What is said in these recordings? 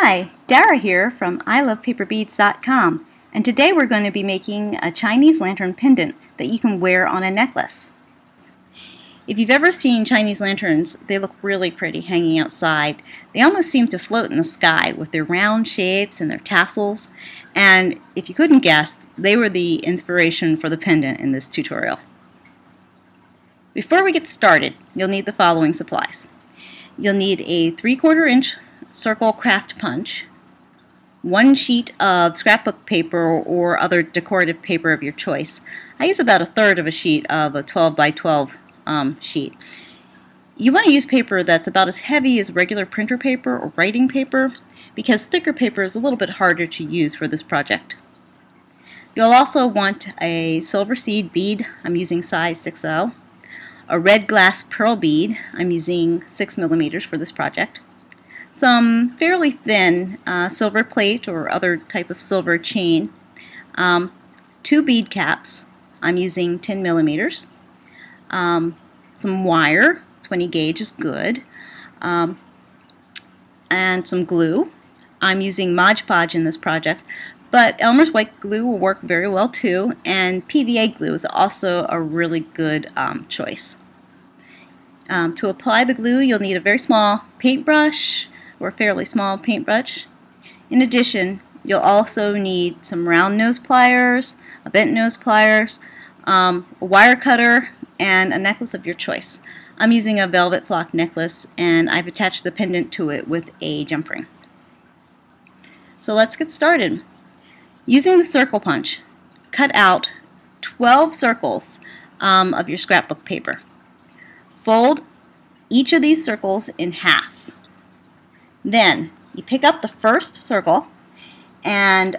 Hi, Dara here from ilovepaperbeads.com, and today we're going to be making a Chinese lantern pendant that you can wear on a necklace. If you've ever seen Chinese lanterns, they look really pretty hanging outside. They almost seem to float in the sky with their round shapes and their tassels, and if you couldn't guess, they were the inspiration for the pendant in this tutorial. Before we get started, you'll need the following supplies. You'll need a 3/4 inch circle craft punch, 1 sheet of scrapbook paper or other decorative paper of your choice. I use about 1/3 of a sheet of a 12 by 12 sheet. You want to use paper that's about as heavy as regular printer paper or writing paper because thicker paper is a little bit harder to use for this project. You'll also want a silver seed bead. I'm using size 6/0. A red glass pearl bead. I'm using 6mm for this project. Some fairly thin silver plate or other type of silver chain, 2 bead caps, I'm using 10mm, some wire, 20 gauge is good, and some glue. I'm using Mod Podge in this project, but Elmer's white glue will work very well too, and PVA glue is also a really good choice. To apply the glue, you'll need a very small paintbrush, or a fairly small paintbrush. In addition, you'll also need some round nose pliers, a bent nose pliers, a wire cutter, and a necklace of your choice. I'm using a velvet flock necklace, and I've attached the pendant to it with a jump ring. So let's get started. Using the circle punch, cut out 12 circles of your scrapbook paper. Fold each of these circles in half. Then you pick up the first circle and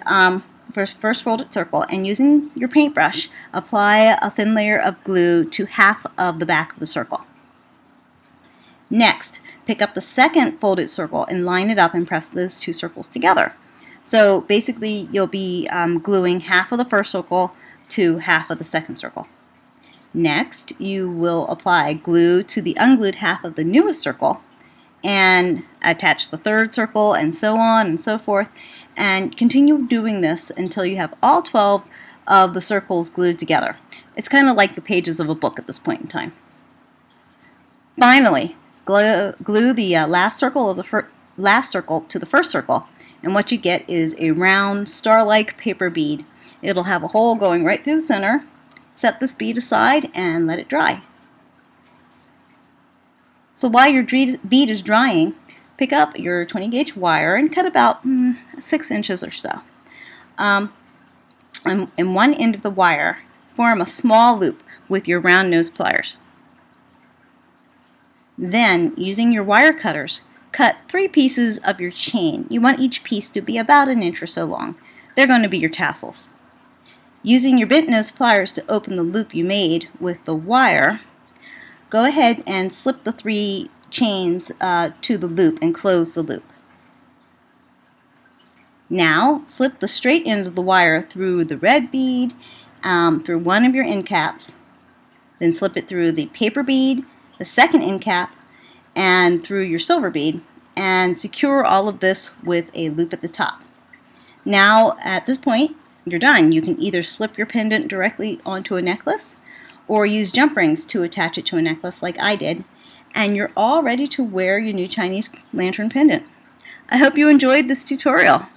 first folded circle, and using your paintbrush, apply a thin layer of glue to half of the back of the circle. Next, pick up the second folded circle and line it up and press those 2 circles together. So basically you'll be gluing half of the first circle to half of the second circle. Next, you will apply glue to the unglued half of the newest circle and attach the third circle, and so on and so forth, and continue doing this until you have all 12 of the circles glued together. It's kind of like the pages of a book at this point in time. Finally, glue the last circle to the first circle, and what you get is a round star-like paper bead. It'll have a hole going right through the center. Set this bead aside and let it dry. So while your bead is drying, pick up your 20 gauge wire and cut about 6 inches or so. In one end of the wire, form a small loop with your round nose pliers. Then, using your wire cutters, cut 3 pieces of your chain. You want each piece to be about 1 inch or so long. They're going to be your tassels. Using your bent nose pliers to open the loop you made with the wire, go ahead and slip the 3 chains to the loop and close the loop. Now, slip the straight end of the wire through the red bead, through one of your end caps, then slip it through the paper bead, the second end cap, and through your silver bead, and secure all of this with a loop at the top. Now, at this point, you're done. You can either slip your pendant directly onto a necklace or use jump rings to attach it to a necklace like I did, and you're all ready to wear your new Chinese lantern pendant. I hope you enjoyed this tutorial.